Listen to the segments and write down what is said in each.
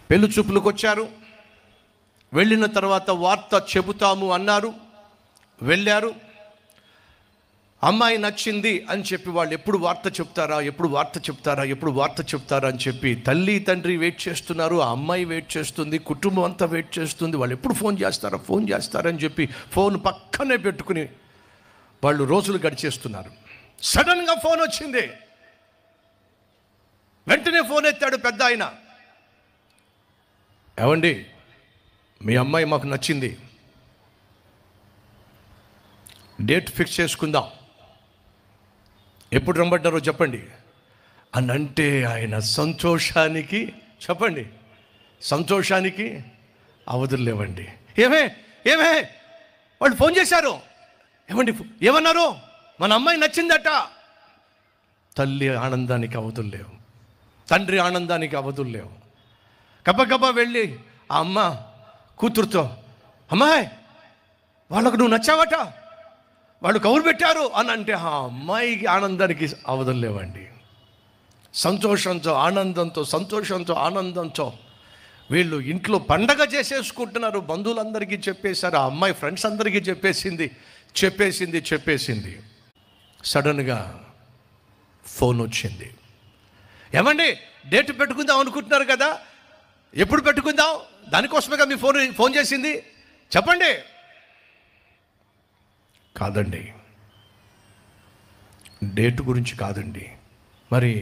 పెళ్లి చూపులకు వచ్చారు. వెళ్ళిన తర్వాత వార్త చెబుతాము అన్నారు, వెళ్ళారు. అమ్మాయి నచ్చింది అని చెప్పి వాళ్ళు ఎప్పుడు వార్త చెప్తారా అని చెప్పి తల్లి తండ్రి వెయిట్ చేస్తున్నారు. ఆ అమ్మాయి వెయిట్ చేస్తుంది, కుటుంబం అంతా వెయిట్ చేస్తుంది. వాళ్ళు ఎప్పుడు ఫోన్ చేస్తారని చెప్పి ఫోన్ పక్కనే పెట్టుకుని వాళ్ళు రోజులు గడిచేస్తున్నారు. సడన్గా ఫోన్ వచ్చింది. వెంటనే ఫోన్ ఎత్తాడు పెద్ద ఆయన. ఏమండి, మీ అమ్మాయి మాకు నచ్చింది, డేట్ ఫిక్స్ చేసుకుందాం, ఎప్పుడు రమ్మంటారో చెప్పండి అని అంటే ఆయన సంతోషానికి అవధులు లేవండి. ఏమే వాళ్ళు ఫోన్ చేశారు, ఏమండి ఏమన్నారు, మన అమ్మాయి నచ్చిందట. తల్లి ఆనందానికి అవధులు లేవు, తండ్రి ఆనందానికి అవధులు లేవు. గబగబా వెళ్ళి ఆ అమ్మ కూతురుతో, అమ్మాయి వాళ్ళకు నువ్వు నచ్చావట, వాళ్ళు కబురు పెట్టారు అని అంటే ఆ అమ్మాయికి ఆనందానికి అవధులు లేవండి. సంతోషంతో ఆనందంతో వీళ్ళు ఇంట్లో పండగ చేసేసుకుంటున్నారు. బంధువులందరికీ చెప్పేశారు, ఆ అమ్మాయి ఫ్రెండ్స్ అందరికీ చెప్పేసింది. సడన్గా ఫోన్ వచ్చింది. ఏమండి, డేట్ పెట్టుకుందాం అనుకుంటున్నారు కదా, ఎప్పుడు పెట్టుకుందాం, దానికోసమేగా మీ ఫోన్ చేసింది, చెప్పండి. కాదండి, డేట్ గురించి కాదండి. మరి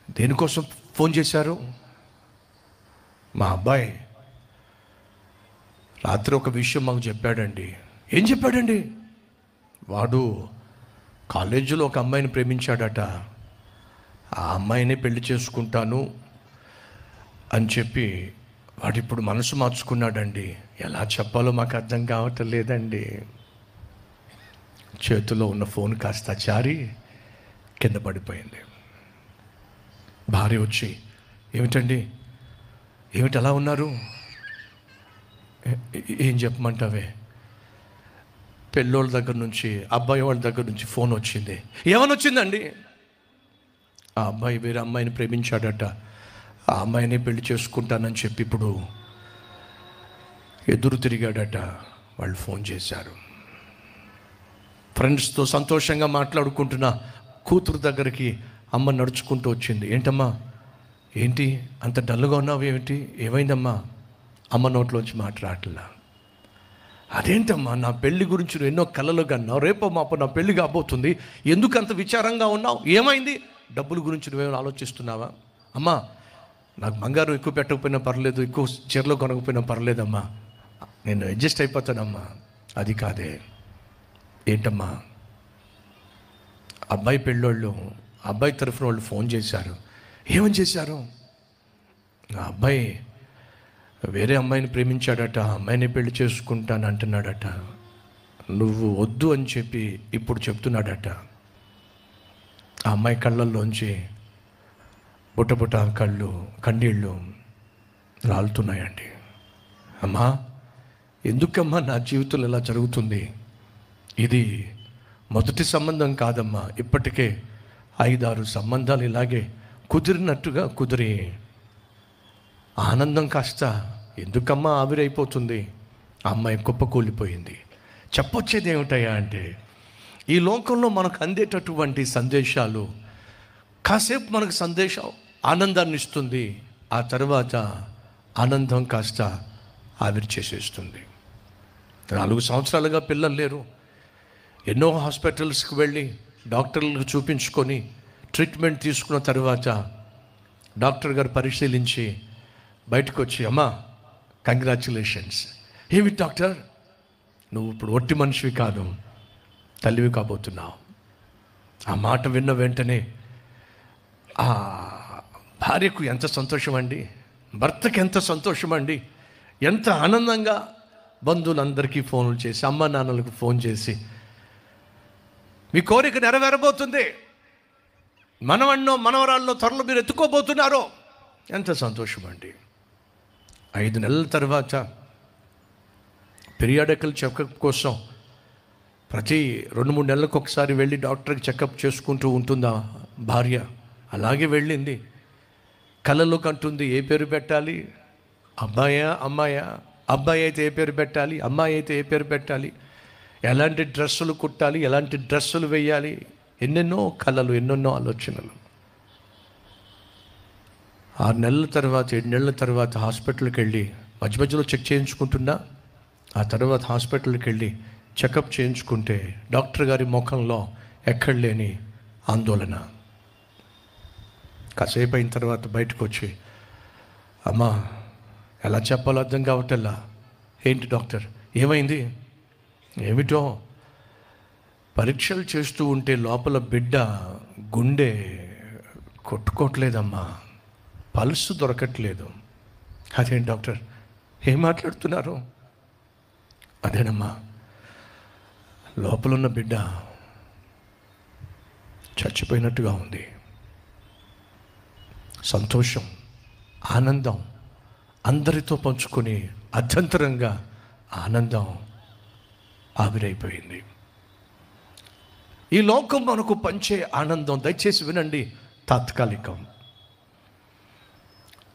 దేనికోసం ఫోన్ చేశారు? మా అబ్బాయి రాత్రి ఒక విషయం మాకు చెప్పాడండి. ఏం చెప్పాడండి? వాడు కాలేజీలో ఒక అమ్మాయిని ప్రేమించాడట, ఆ అమ్మాయిని పెళ్లి చేసుకుంటాను అని చెప్పి వాడు ఇప్పుడు మనసు మార్చుకున్నాడండి. ఎలా చెప్పాలో మాకు అర్థం కావటం లేదండి. చేతిలో ఉన్న ఫోన్ కాస్త జారి కింద పడిపోయింది. భార్య వచ్చి, ఏమిటి అలా ఉన్నారు? ఏం చెప్పమంటావే? పెళ్ళోళ్ళ దగ్గర నుంచి, అబ్బాయి వాళ్ళ దగ్గర నుంచి ఫోన్ వచ్చింది. ఏమని వచ్చిందండి? ఆ అబ్బాయి వేరే అమ్మాయిని ప్రేమించాడట, ఆ అమ్మాయిని పెళ్లి చేసుకుంటానని చెప్పి ఇప్పుడు ఎదురు తిరిగాడట. వాళ్ళు ఫోన్ చేశారు. ఫ్రెండ్స్తో సంతోషంగా మాట్లాడుకుంటున్న కూతురు దగ్గరికి అమ్మ నడుచుకుంటూ వచ్చింది. ఏంటమ్మా, ఏంటి అంత డల్గా ఉన్నావు, ఏమైందమ్మా? అమ్మ నోట్లోంచి మాట్లాడలా. అదేంటమ్మా, నా పెళ్లి గురించి నువ్వు ఎన్నో కలలు కన్నావు, రేపో మాపో నా పెళ్లి కాబోతుంది, ఎందుకు అంత విచారంగా ఉన్నావు, ఏమైంది? డబ్బుల గురించి నువ్వేమైనా ఆలోచిస్తున్నావా? అమ్మా, నాకు బంగారం ఎక్కువ పెట్టకపోయినా పర్లేదు, ఎక్కువ చీరలో కొనకపోయినా పర్లేదమ్మా, నేను అడ్జస్ట్ అయిపోతానమ్మా. అది కాదే. ఏంటమ్మా? అబ్బాయి పెళ్ళోళ్ళు, అబ్బాయి తరఫున వాళ్ళు ఫోన్ చేశారు. ఏమని చేశారు? ఆ అబ్బాయి వేరే అమ్మాయిని ప్రేమించాడట, ఆ అమ్మాయిని పెళ్లి చేసుకుంటాను అంటున్నాడట, నువ్వు వద్దు అని చెప్పి ఇప్పుడు చెప్తున్నాడట. ఆ అమ్మాయి కళ్ళల్లోంచి బుట్ట కన్నీళ్ళు రాలుతున్నాయండి. అమ్మా, ఎందుకమ్మా నా జీవితంలో ఇలా జరుగుతుంది? ఇది మొదటి సంబంధం కాదమ్మా, ఇప్పటికే 5-6 సంబంధాలు ఇలాగే కుదిరినట్టుగా కుదిరి ఆనందం కాస్త ఎందుకమ్మా ఆవిరైపోతుంది? ఆ అమ్మాయి కుప్పకూలిపోయింది. చెప్పొచ్చేది ఏమిటయ్యా అంటే, ఈ లోకంలో మనకు అందేటటువంటి సందేశాలు కాసేపు మనకు సందేశం ఆనందాన్ని ఇస్తుంది, ఆ తర్వాత ఆనందం కాస్త ఆవిరి చేసేస్తుంది. 4 సంవత్సరాలుగా పిల్లలు లేరు. ఎన్నో హాస్పిటల్స్కి వెళ్ళి డాక్టర్లకు చూపించుకొని ట్రీట్మెంట్ తీసుకున్న తర్వాత డాక్టర్ గారు పరిశీలించి బయటకు వచ్చి, అమ్మా కంగ్రాచ్యులేషన్స్. ఏమి డాక్టర్, నువ్వు ఇప్పుడు ఒట్టి మనిషివి కాదు, తల్లివి కాబోతున్నావు. ఆ మాట విన్న వెంటనే ఆ భార్యకు ఎంత సంతోషం అండి, భర్తకి ఎంత సంతోషం అండి, ఎంత ఆనందంగా బంధువులందరికీ ఫోన్లు చేసి, అమ్మ నాన్నలకు ఫోన్ చేసి, మీ కోరిక నెరవేరబోతుంది, మనవరాల్లో త్వరలో మీరు ఎత్తుకోబోతున్నారో, ఎంత సంతోషం అండి. 5 నెలల తర్వాత పీరియాడికల్ చెకప్ కోసం ప్రతి 2-3 నెలలకు ఒకసారి వెళ్ళి డాక్టర్కి చెకప్ చేసుకుంటూ ఉంటుందా భార్య. అలాగే వెళ్ళింది. కలలో కంటుంది ఏ పేరు పెట్టాలి, అబ్బాయా అమ్మాయా, అబ్బాయి అయితే ఏ పేరు పెట్టాలి, అమ్మాయి అయితే ఏ పేరు పెట్టాలి, ఎలాంటి డ్రెస్సులు కుట్టాలి, ఎలాంటి డ్రెస్సులు వేయాలి, ఎన్నెన్నో కలలు, ఎన్నెన్నో ఆలోచనలు. 6 నెలల తర్వాత 7 నెలల తర్వాత హాస్పిటల్కి వెళ్ళి మధ్య మధ్యలో చెక్ చేయించుకుంటున్నా. ఆ తర్వాత హాస్పిటల్కి వెళ్ళి చెకప్ చేయించుకుంటే డాక్టర్ గారి ముఖంలో ఎక్కడ లేని ఆందోళన. కాసేపు అయిన తర్వాత బయటకు వచ్చి, అమ్మా ఎలా చెప్పాలో అర్థం కావటల్లా. ఏంటి డాక్టర్, ఏమైంది? ఏమిటో పరీక్షలు చేస్తూ ఉంటే లోపల బిడ్డ గుండె కొట్టుకోవట్లేదమ్మా, పల్స్ దొరకట్లేదు. అదేం డాక్టర్, ఏం మాట్లాడుతున్నారు? అదేనమ్మా, లోపలున్న బిడ్డ చచ్చిపోయినట్టుగా ఉంది. సంతోషం, ఆనందం అందరితో పంచుకొని అర్థంతరంగా ఆనందం ఆవిరైపోయింది. ఈ లోకం మనకు పంచే ఆనందం, దయచేసి వినండి, తాత్కాలికం.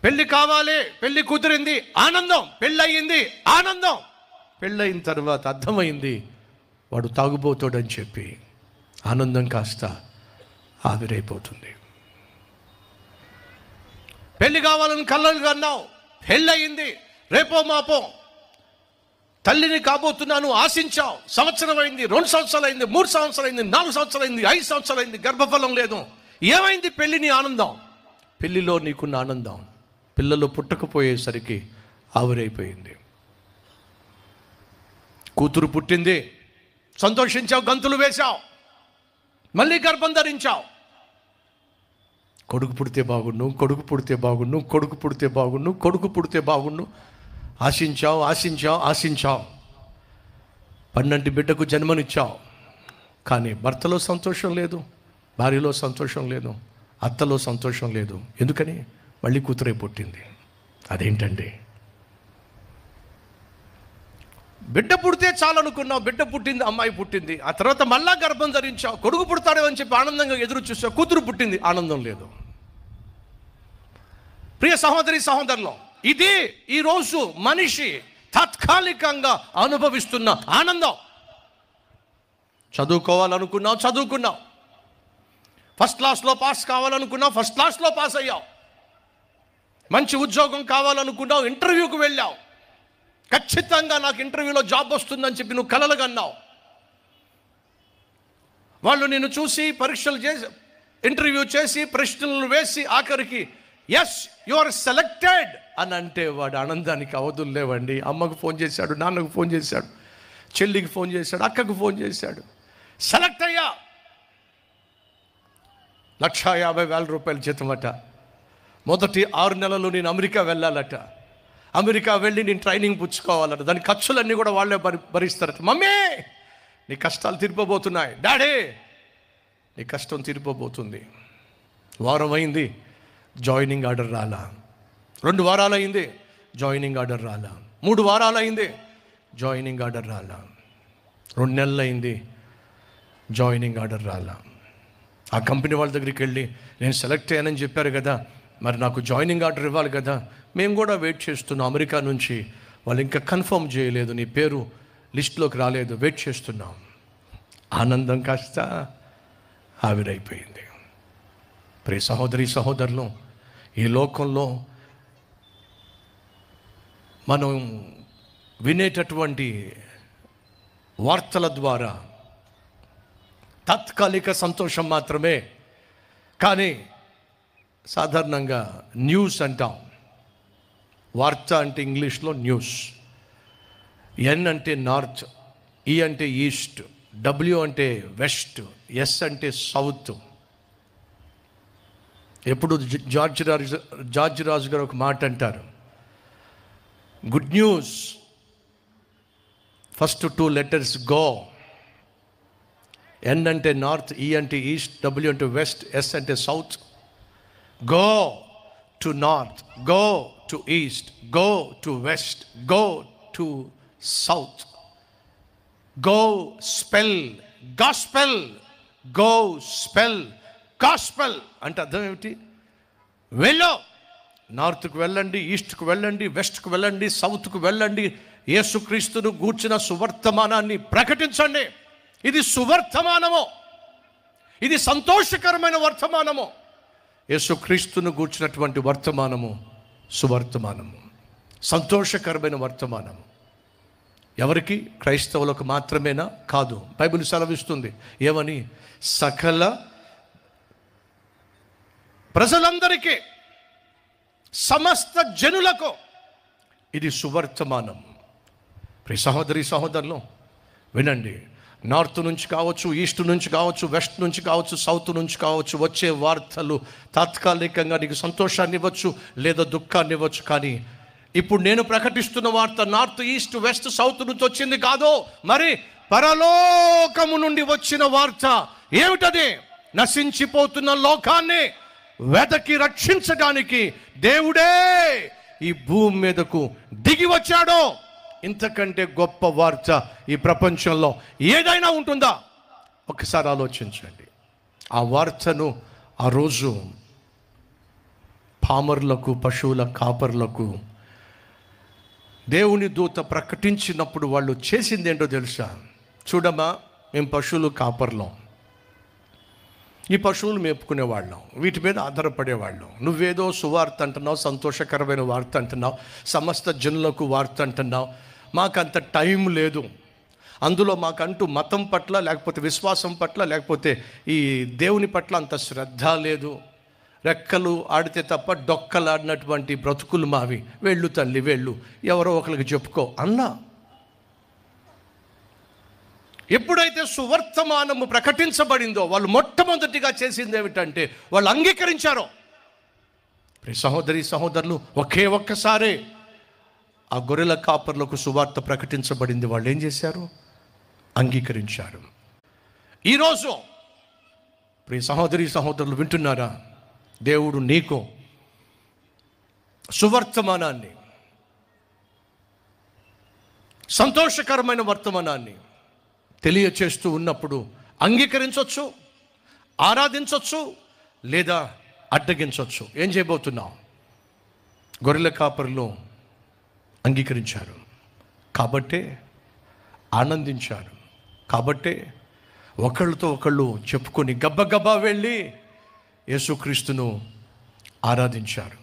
పెళ్ళి కావాలి, పెళ్ళి కుదిరింది, ఆనందం. పెళ్ళయింది, ఆనందం. పెళ్ళయిన తర్వాత అర్థమైంది వాడు తాగుబోతాడని చెప్పి ఆనందం కాస్త ఆవిరైపోతుంది. పెళ్ళి కావాలని కళ్ళలు కన్నావు, పెళ్ళయింది, రేపో మాపో తల్లిని కాబోతున్నాను ఆశించావు. సంవత్సరం అయింది, 2 సంవత్సరాలు అయింది, 3 సంవత్సరాలు అయింది, 4 సంవత్సరాలు అయింది, 5 సంవత్సరాలు అయింది, గర్భఫలం లేదు. ఏమైంది? పెళ్ళిని ఆనందం, పెళ్ళిలో నీకున్న ఆనందం పిల్లలు పుట్టకపోయేసరికి ఆవిరైపోయింది. కూతురు పుట్టింది, సంతోషించావు, గంతులు వేశావు, మళ్ళీ గర్భం ధరించావు. కొడుకు పుడితే బాగుండు, కొడుకు పుడితే బాగుండు, కొడుకు పుడితే బాగుండు, కొడుకు పుడితే బాగుండు ఆశించావు, ఆశించావు, ఆశించావు. 12 బిడ్డకు జన్మనిచ్చావు. కానీ భర్తలో సంతోషం లేదు, భార్యలో సంతోషం లేదు, అత్తలో సంతోషం లేదు. ఎందుకని? మళ్ళీ కూతురే పుట్టింది. అదేంటండి? బిడ్డ పుడితే చాలనుకున్నావు, బిడ్డ పుట్టింది, అమ్మాయి పుట్టింది. ఆ తర్వాత మళ్ళా గర్భం ధరించావు, కొడుకు పుడతాడు అని చెప్పి ఆనందంగా ఎదురు చూసావు, కూతురు పుట్టింది, ఆనందం లేదు. ప్రియ సహోదరి సహోదరులు, ఇది ఈరోజు మనిషి తాత్కాలికంగా అనుభవిస్తున్న ఆనందం. చదువుకోవాలనుకున్నావు, చదువుకున్నావు. ఫస్ట్ క్లాస్లో పాస్ కావాలనుకున్నావు, ఫస్ట్ క్లాస్లో పాస్ అయ్యావు. మంచి ఉద్యోగం కావాలనుకున్నావు, ఇంటర్వ్యూకి వెళ్ళావు. ఖచ్చితంగా నాకు ఇంటర్వ్యూలో జాబ్ వస్తుందని చెప్పి నువ్వు కలలు కన్నావు. వాళ్ళు నిన్ను చూసి పరీక్షలు చేసి, ఇంటర్వ్యూ చేసి, ప్రశ్నలు వేసి ఆఖరికి ఎస్ యు ఆర్ సెలెక్టెడ్ అని అంటే వాడు ఆనందానికి అవధులు లేవండి. అమ్మకు ఫోన్ చేశాడు, నాన్నకు ఫోన్ చేశాడు, చెల్లికి ఫోన్ చేశాడు, అక్కకు ఫోన్ చేశాడు. సెలెక్ట్ అయ్యా, 1,50,000 రూపాయల జీతమట. మొదటి 6 నెలలు నేను అమెరికా వెళ్ళాలట. అమెరికా వెళ్ళి నేను ట్రైనింగ్ పుచ్చుకోవాలట. దాని ఖర్చులన్నీ కూడా వాళ్ళే భరిస్తారట. మమ్మీ నీ కష్టాలు తీరిపోబోతున్నాయి, డాడీ నీ కష్టం తీరిపోబోతుంది. వారం అయింది, జాయినింగ్ ఆర్డర్ రాలా. 2 వారాలు అయింది, జాయినింగ్ ఆర్డర్ రాలా. 3 వారాలు అయింది, జాయినింగ్ ఆర్డర్ రాలా. 2 నెలలు అయింది, జాయినింగ్ ఆర్డర్ రాలా. ఆ కంపెనీ వాళ్ళ దగ్గరికి వెళ్ళి, నేను సెలెక్ట్ అయ్యానని చెప్పారు కదా, మరి నాకు జాయినింగ్ ఆర్డర్ ఇవ్వాలి కదా, మేము కూడా వెయిట్ చేస్తున్నాం, అమెరికా నుంచి వాళ్ళు ఇంకా కన్ఫర్మ్ చేయలేదు, నీ పేరు లిస్టులోకి రాలేదు, వెయిట్ చేస్తున్నాం. ఆనందం కాస్త ఆవిరైపోయింది. ప్రియ సహోదరి సహోదరులు, ఈ లోకంలో మనం వినేటటువంటి వార్తల ద్వారా తాత్కాలిక సంతోషం మాత్రమే. కానీ సాధారణంగా న్యూస్ అంటాం. వార్త అంటే ఇంగ్లీష్లో న్యూస్. ఎన్ అంటే నార్త్, ఈ అంటే ఈస్ట్, డబ్ల్యూ అంటే వెస్ట్, ఎస్ అంటే సౌత్. ఎప్పుడు జార్జ్ రాజు గారు ఒక మాట అంటారు, good news first 2 letters go. N అంటే నార్త్, ఈ అంటే ఈస్ట్, డబ్ల్యూ అంటే వెస్ట్, ఎస్ అంటే south. Go to north, go to east, go to west, go to south. Go spell gospel, go spell gospel అంటే అర్థం ఏమిటి? వెళ్ళు, నార్త్కు వెళ్ళండి, ఈస్ట్కు వెళ్ళండి, వెస్ట్కు వెళ్ళండి, సౌత్కు వెళ్ళండి, యేసుక్రీస్తును గూర్చిన సువర్తమానాన్ని ప్రకటించండి. ఇది సువర్తమానము, ఇది సంతోషకరమైన వర్తమానము. యేసుక్రీస్తును గూర్చినటువంటి వర్తమానము సువర్తమానము, సంతోషకరమైన వర్తమానము. ఎవరికి? క్రైస్తవులకు మాత్రమేనా? కాదు. బైబిల్ సెలవిస్తుంది ఏమని? సకల ప్రజలందరికీ, సమస్త జనులకు ఇది సువర్తమానం. ప్రియ సహోదరి సహోదరులు వినండి. నార్త్ నుంచి కావచ్చు, ఈస్ట్ నుంచి కావచ్చు, వెస్ట్ నుంచి కావచ్చు, సౌత్ నుంచి కావచ్చు, వచ్చే వార్తలు తాత్కాలికంగా నీకు సంతోషాన్ని ఇవ్వచ్చు, లేదా దుఃఖాన్ని ఇవ్వచ్చు. కానీ ఇప్పుడు నేను ప్రకటిస్తున్న వార్త నార్త్, ఈస్ట్, వెస్ట్, సౌత్ నుంచి వచ్చింది కాదు, మరి పరలోకము నుండి వచ్చిన వార్త. ఏమిటది? నశించిపోతున్న లోకాన్ని వెదకి రక్షించడానికి దేవుడే ఈ భూమి మీదకు దిగి వచ్చాడు. ఇంతకంటే గొప్ప వార్త ఈ ప్రపంచంలో ఏదైనా ఉంటుందా? ఒకసారి ఆలోచించండి. ఆ వార్తను ఆ రోజు పామరులకు, పశువుల కాపరులకు దేవుని దూత ప్రకటించినప్పుడు వాళ్ళు చేసింది ఏంటో తెలుసా? చూడమ్మా, మేము పశువులు కాపర్లం, ఈ పశువులు మేపుకునేవాళ్ళం, వీటి మీద ఆధారపడేవాళ్ళం. నువ్వేదో సువార్త అంటున్నావు, సంతోషకరమైన వార్త అంటున్నావు, సమస్త జనులకు వార్త అంటున్నావు. మాకంత టైం లేదు, అందులో మాకంటూ మతం పట్ల, లేకపోతే విశ్వాసం పట్ల, లేకపోతే ఈ దేవుని పట్ల అంత శ్రద్ధ లేదు. రెక్కలు ఆడితే తప్ప డొక్కలాడినటువంటి బ్రతుకులు మావి. వెళ్ళు తల్లి వెళ్ళు, ఎవరో ఒకరికి చెప్పుకో అన్నా. ఎప్పుడైతే సువర్తమానము ప్రకటించబడిందో వాళ్ళు మొట్టమొదటిగా చేసింది ఏమిటంటే వాళ్ళు అంగీకరించారో. సహోదరి సహోదరులు, ఒక్కసారే ఆ గొర్రెల కాపర్లకు సువార్త ప్రకటించబడింది. వాళ్ళు ఏం చేశారు? అంగీకరించారు. ఈరోజు ప్రియ సహోదరి సహోదరులు వింటున్నారా? దేవుడు నీకు సువర్తమానాన్ని, సంతోషకరమైన వర్తమానాన్ని తెలియచేస్తూ ఉన్నప్పుడు అంగీకరించవచ్చు, ఆరాధించవచ్చు, లేదా అడ్డగించవచ్చు. ఏం చేయబోతున్నావు? గొర్రెల కాపరులు అంగీకరించారు కాబట్టే ఆనందించారు, కాబట్టే ఒకళ్ళతో ఒకళ్ళు చెప్పుకొని గబ్బగబ్బా వెళ్ళి యేసుక్రీస్తును ఆరాధించారు.